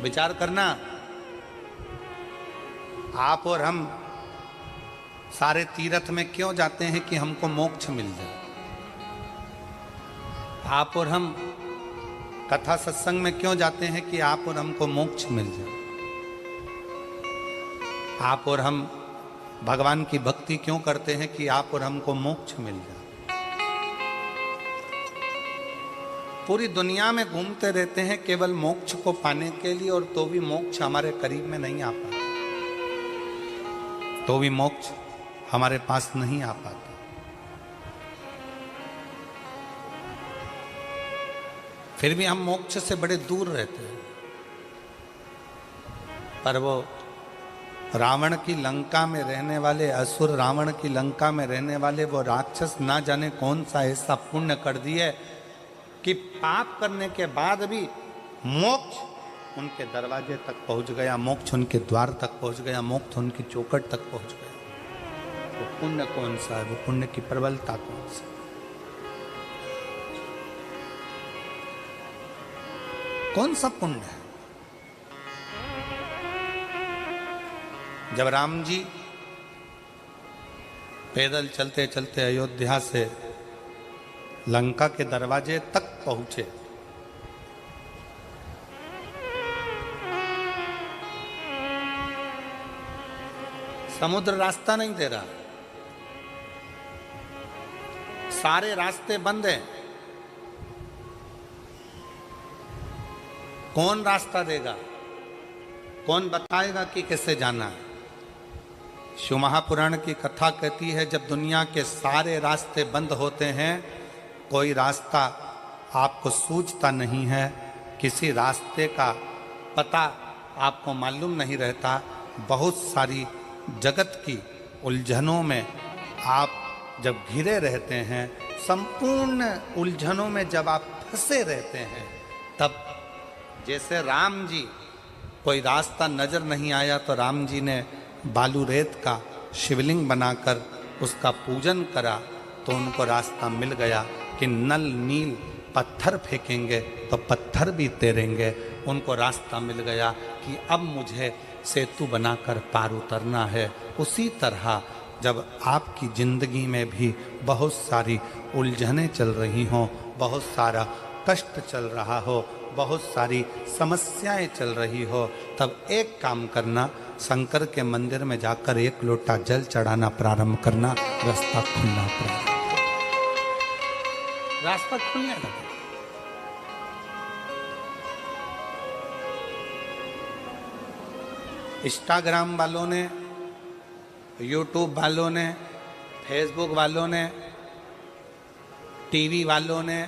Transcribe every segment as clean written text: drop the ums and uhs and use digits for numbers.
विचार करना, आप और हम सारे तीर्थ में क्यों जाते हैं कि हमको मोक्ष मिल जाए। आप और हम कथा सत्संग में क्यों जाते हैं कि आप और हमको मोक्ष मिल जाए। आप और हम भगवान की भक्ति क्यों करते हैं कि आप और हमको मोक्ष मिल जाए। पूरी दुनिया में घूमते रहते हैं केवल मोक्ष को पाने के लिए, और तो भी मोक्ष हमारे करीब में नहीं आ पाता, तो भी मोक्ष हमारे पास नहीं आ पाता। फिर भी हम मोक्ष से बड़े दूर रहते हैं। पर वो रावण की लंका में रहने वाले असुर, रावण की लंका में रहने वाले वो राक्षस ना जाने कौन सा ऐसा पुण्य कर दिए कि पाप करने के बाद भी मोक्ष उनके दरवाजे तक पहुंच गया, मोक्ष उनके द्वार तक पहुंच गया, मोक्ष उनकी चौखट तक पहुंच गया। वो पुण्य कौन सा है, वो पुण्य की प्रबलता कौन सी। कौन सा पुण्य है। जब राम जी पैदल चलते चलते अयोध्या से लंका के दरवाजे तक पहुंचे, समुद्र रास्ता नहीं दे रहा, सारे रास्ते बंद हैं। कौन रास्ता देगा, कौन बताएगा कि कैसे जाना है। शिव महापुराण की कथा कहती है जब दुनिया के सारे रास्ते बंद होते हैं, कोई रास्ता आपको सूझता नहीं है, किसी रास्ते का पता आपको मालूम नहीं रहता, बहुत सारी जगत की उलझनों में आप जब घिरे रहते हैं, संपूर्ण उलझनों में जब आप फंसे रहते हैं, तब जैसे राम जी कोई रास्ता नजर नहीं आया तो राम जी ने बालू रेत का शिवलिंग बनाकर उसका पूजन करा, तो उनको रास्ता मिल गया कि नल नील पत्थर फेंकेंगे तो पत्थर भी तैरेंगे। उनको रास्ता मिल गया कि अब मुझे सेतु बनाकर पार उतरना है। उसी तरह जब आपकी ज़िंदगी में भी बहुत सारी उलझनें चल रही हों, बहुत सारा कष्ट चल रहा हो, बहुत सारी समस्याएं चल रही हो, तब एक काम करना, शंकर के मंदिर में जाकर एक लोटा जल चढ़ाना प्रारंभ करना, रास्ता खुलना प्रारंभ, रास्ता खुलने लगा। इंस्टाग्राम वालों ने, यूट्यूब वालों ने, फेसबुक वालों ने, टीवी वालों ने,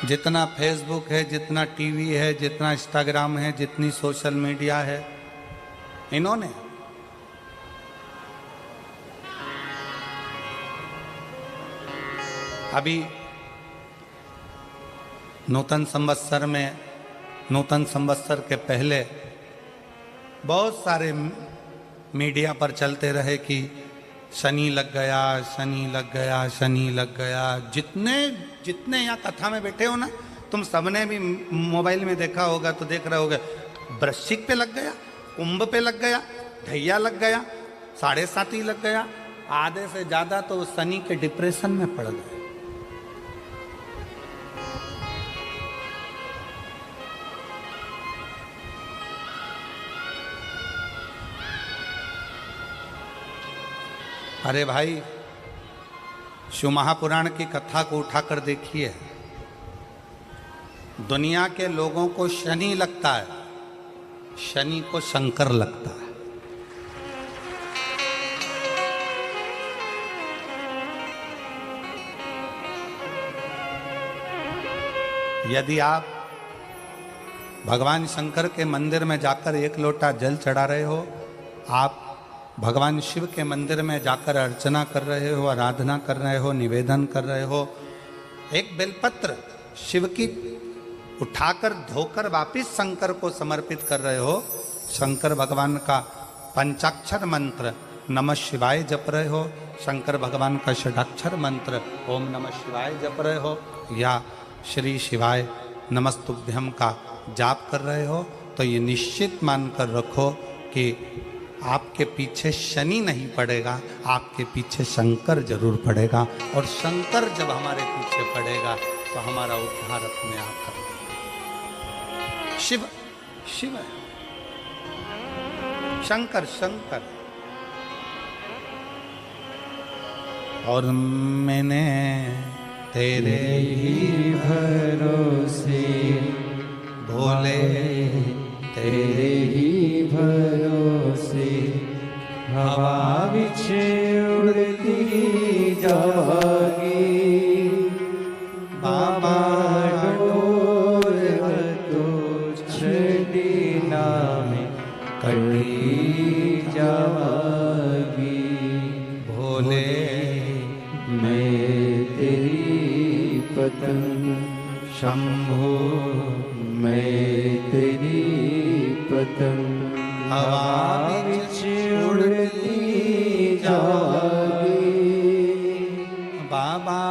जितना फेसबुक है, जितना टीवी है, जितना इंस्टाग्राम है, जितनी सोशल मीडिया है, इन्होंने अभी नूतन संवत्सर में, नूतन संवत्सर के पहले बहुत सारे मीडिया पर चलते रहे कि शनि लग गया, शनि लग गया, शनि लग गया। जितने जितने यहाँ कथा में बैठे हो ना, तुम सबने भी मोबाइल में देखा होगा तो देख रहे होगे, वृश्चिक पे लग गया, कुंभ पे लग गया, ढैया लग गया, 7.5 लग गया, आधे से ज्यादा तो शनि के डिप्रेशन में पड़ गए। अरे भाई, शिव महापुराण की कथा को उठाकर देखिए, दुनिया के लोगों को शनि लगता है, शनि को शंकर लगता है। यदि आप भगवान शंकर के मंदिर में जाकर एक लोटा जल चढ़ा रहे हो, आप भगवान शिव के मंदिर में जाकर अर्चना कर रहे हो, आराधना कर रहे हो, निवेदन कर रहे हो, एक बेलपत्र शिव की उठाकर धोकर वापिस शंकर को समर्पित कर रहे हो, शंकर भगवान का पंचाक्षर मंत्र नमः शिवाय जप रहे हो, शंकर भगवान का षडाक्षर मंत्र ओम नमः शिवाय जप रहे हो, या श्री शिवाय नमस्तुभ्यम का जाप कर रहे हो, तो ये निश्चित मानकर रखो कि आपके पीछे शनि नहीं पड़ेगा, आपके पीछे शंकर जरूर पड़ेगा। और शंकर जब हमारे पीछे पड़ेगा तो हमारा उद्धार अपने आप करेगा। शिव शिव शंकर शंकर। और मैंने तेरे ही भरोसे भोले तेरे ही भरोसे हवा विच उड़ती जागी बाबा डोर तो छड़ी नामे कटी जागी भोले मैं तेरी पतंग शंभो मैं तेरी पतंग हवा विच उड़ती जागी बाबा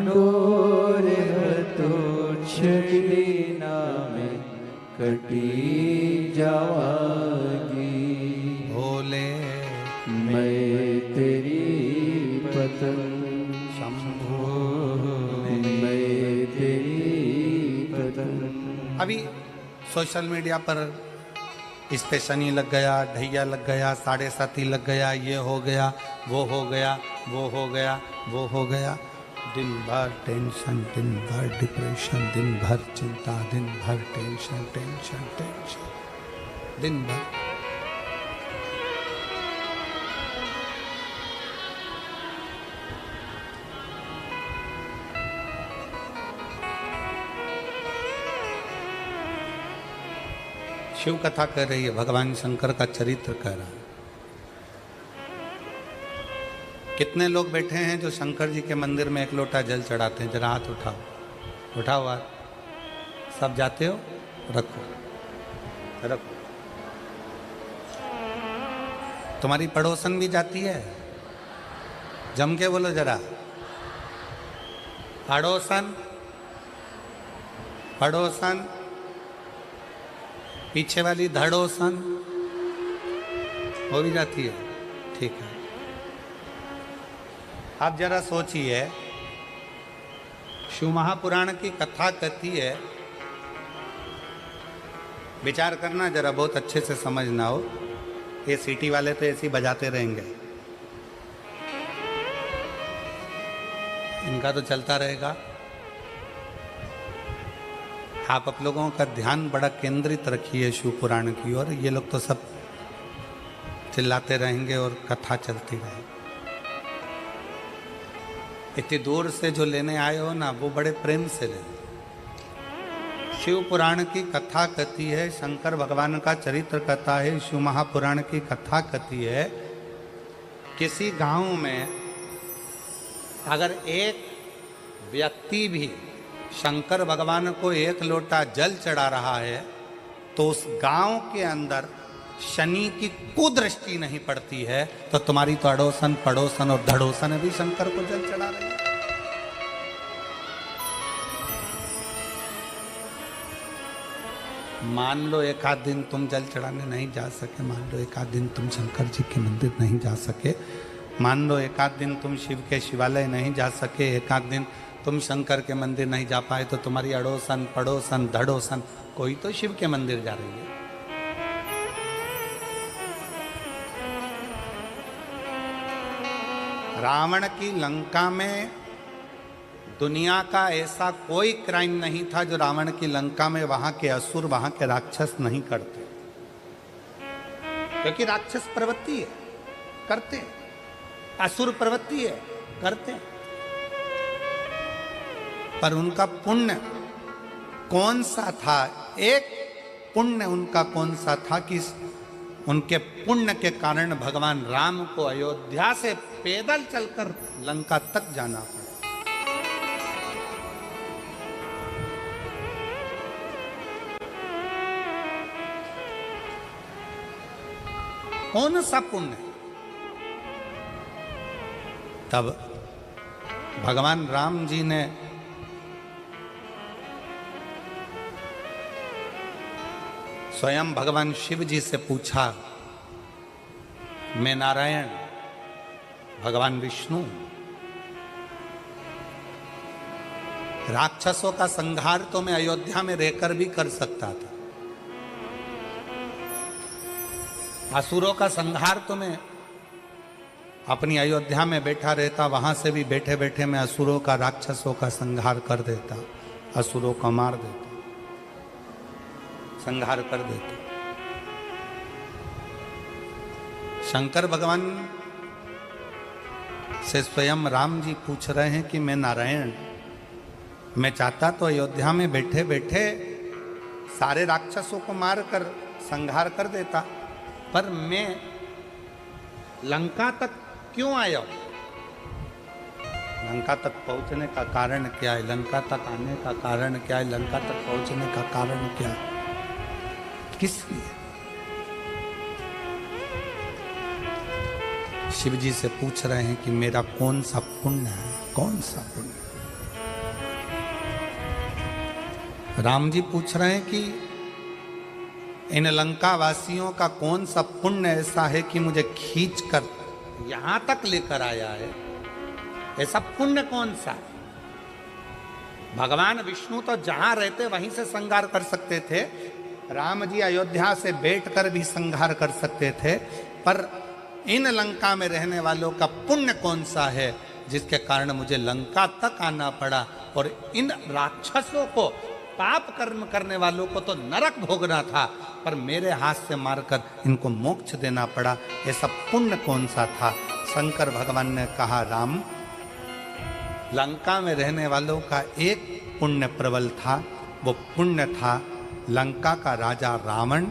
डोर तो छड़ी नामे कटी जागी भोले मैं तेरी पतंग शंभो मैं तेरी पतंग। अभी सोशल मीडिया पर इस पे शनि लग गया, ढैया लग गया, साढ़े साथी लग गया, ये हो गया, वो हो गया, वो हो गया, वो हो गया। दिन भर टेंशन, दिन भर डिप्रेशन, दिन भर चिंता, दिन भर टेंशन टेंशन टेंशन, दिन भर। शिव कथा कर रही है, भगवान शंकर का चरित्र कह रहा है। कितने लोग बैठे हैं जो शंकर जी के मंदिर में एक लोटा जल चढ़ाते हैं? जरा हाथ उठाओ, उठाओ हाथ। सब जाते हो? रखो रखो। तुम्हारी पड़ोसन भी जाती है? जम के बोलो जरा, पड़ोसन पड़ोसन। पीछे वाली धड़ोसन हो भी जाती है, ठीक है। आप जरा सोचिए, शिव महापुराण की कथा कहती है, विचार करना जरा, बहुत अच्छे से समझना हो। ये सीटी वाले तो ऐसे ही बजाते रहेंगे, इनका तो चलता रहेगा। आप लोगों का ध्यान बड़ा केंद्रित रखिए शिव पुराण की ओर। ये लोग तो सब चिल्लाते रहेंगे और कथा चलती रहेगी। इतनी दूर से जो लेने आए हो ना, वो बड़े प्रेम से ले। शिव पुराण की कथा कहती है, शंकर भगवान का चरित्र कहता है, शिव महापुराण की कथा कहती है, किसी गांव में अगर एक व्यक्ति भी शंकर भगवान को एक लोटा जल चढ़ा रहा है तो उस गांव के अंदर शनि की कुदृष्टि नहीं पड़ती है। तो तुम्हारी तो अड़ोसन पड़ोसन और धड़ोसन भी शंकर को जल चढ़ा रही है। मान लो एक आध दिन तुम जल चढ़ाने नहीं जा सके, मान लो एक आध दिन तुम शंकर जी के मंदिर नहीं जा सके, मान लो एक आध दिन तुम शिव के शिवालय नहीं जा सके, एक आध दिन तुम शंकर के मंदिर नहीं जा पाए, तो तुम्हारी अड़ोसन पड़ोसन धड़ोसन कोई तो शिव के मंदिर जा रही है। रावण की लंका में दुनिया का ऐसा कोई क्राइम नहीं था जो रावण की लंका में वहां के असुर, वहां के राक्षस नहीं करते, क्योंकि राक्षस प्रवृत्ति है, करते, असुर प्रवृत्ति है, करते। पर उनका पुण्य कौन सा था? एक पुण्य उनका कौन सा था कि उनके पुण्य के कारण भगवान राम को अयोध्या से पैदल चलकर लंका तक जाना पड़ा। कौन सा पुण्य? तब भगवान राम जी ने स्वयं भगवान शिव जी से पूछा, मैं नारायण, भगवान विष्णु, राक्षसों का संहार तो मैं अयोध्या में रहकर भी कर सकता था, असुरों का संहार तो मैं अपनी अयोध्या में बैठा रहता, वहां से भी बैठे बैठे मैं असुरों का, राक्षसों का संहार कर देता, असुरों को मार देता, संहार कर देता। शंकर भगवान से स्वयं राम जी पूछ रहे हैं कि मैं नारायण, मैं चाहता तो अयोध्या में बैठे बैठे सारे राक्षसों को मारकर संहार कर देता, पर मैं लंका तक क्यों आया? लंका तक पहुंचने का कारण क्या है? लंका तक आने का कारण क्या है? लंका तक पहुंचने का कारण क्या है? किस लिए? शिव जी से पूछ रहे हैं कि मेरा कौन सा पुण्य है, कौन सा पुण्य? राम जी पूछ रहे हैं कि इन लंका वासियों का कौन सा पुण्य ऐसा है कि मुझे खींचकर यहां तक लेकर आया है? ऐसा पुण्य कौन सा है? भगवान विष्णु तो जहां रहते वहीं से संहार कर सकते थे, राम जी अयोध्या से बैठकर भी संहार कर सकते थे, पर इन लंका में रहने वालों का पुण्य कौन सा है जिसके कारण मुझे लंका तक आना पड़ा, और इन राक्षसों को, पाप कर्म करने वालों को तो नरक भोगना था, पर मेरे हाथ से मारकर इनको मोक्ष देना पड़ा, ऐसा पुण्य कौन सा था? शंकर भगवान ने कहा, राम, लंका में रहने वालों का एक पुण्य प्रबल था, वो पुण्य था लंका का राजा रावण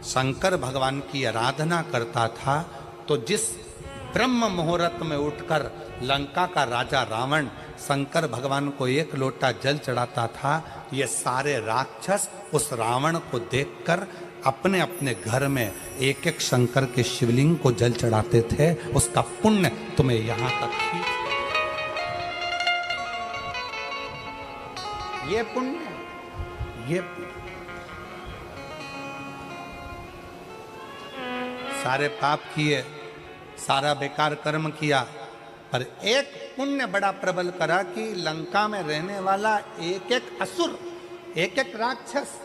शंकर भगवान की आराधना करता था, तो जिस ब्रह्म मुहूर्त में उठकर लंका का राजा रावण शंकर भगवान को एक लोटा जल चढ़ाता था, ये सारे राक्षस उस रावण को देखकर अपने अपने घर में एक एक शंकर के शिवलिंग को जल चढ़ाते थे। उसका पुण्य तुम्हें यहां तक खींच, ये पुण्य, ये पुण्य। सारे पाप किए, सारा बेकार कर्म किया, पर एक पुण्य बड़ा प्रबल करा कि लंका में रहने वाला एक एक असुर, एक एक राक्षस,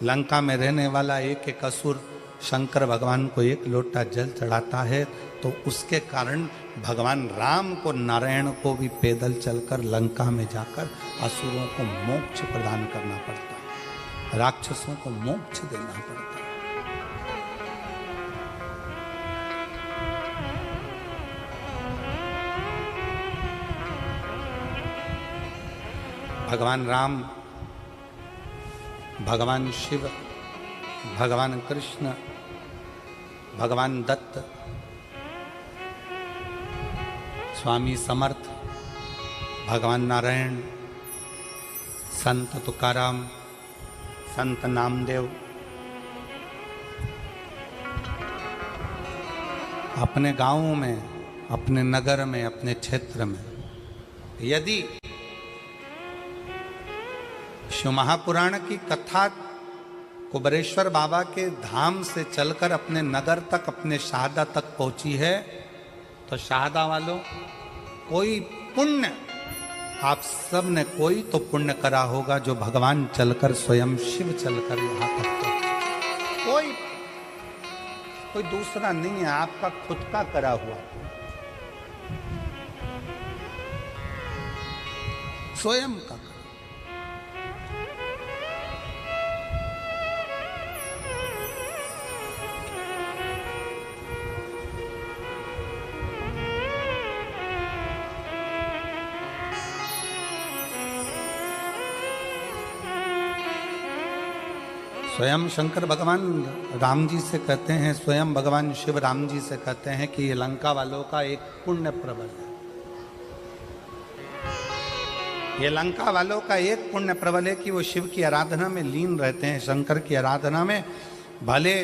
लंका में रहने वाला एक एक असुर शंकर भगवान को एक लोटा जल चढ़ाता है, तो उसके कारण भगवान राम को, नारायण को भी पैदल चलकर लंका में जाकर असुरों को मोक्ष प्रदान करना पड़ता है, राक्षसों को मोक्ष देना पड़ता है। भगवान राम, भगवान शिव, भगवान कृष्ण, भगवान दत्त, स्वामी समर्थ, भगवान नारायण, संत तुकाराम, संत नामदेव अपने गांवों में, अपने नगर में, अपने क्षेत्र में यदि शिव महापुराण की कथा कुबरेश्वर बाबा के धाम से चलकर अपने नगर तक, अपने शाहदा तक पहुंची है, तो शाहदा वालों, कोई पुण्य आप सब ने कोई तो पुण्य करा होगा जो भगवान चलकर, स्वयं शिव चलकर यहां तक पहुंचे। कोई दूसरा नहीं है, आपका खुद का करा हुआ, स्वयं का। स्वयं शंकर भगवान राम जी से कहते हैं, स्वयं भगवान शिव राम जी से कहते हैं कि ये लंका वालों का एक पुण्य प्रबल है। ये लंका वालों का एक पुण्य प्रबल है कि वो शिव की आराधना में लीन रहते हैं, शंकर की आराधना में। भले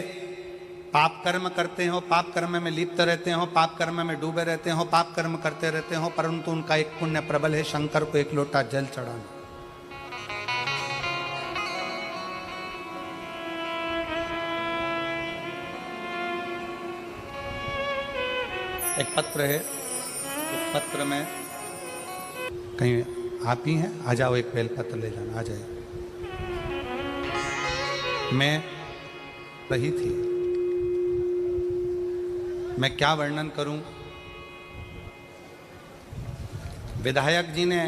पाप कर्म करते हो, पाप कर्म में लिप्त रहते हो, पाप कर्म में डूबे रहते हो, पाप कर्म करते रहते हो, परंतु उनका एक पुण्य प्रबल है, शंकर को एक लोटा जल चढ़ाना। एक पत्र है, उस पत्र में कहीं आप ही हैं, आ जाओ, एक बेल पत्र ले जाना, आ जाए। मैं रही थी, मैं क्या वर्णन करूं। विधायक जी ने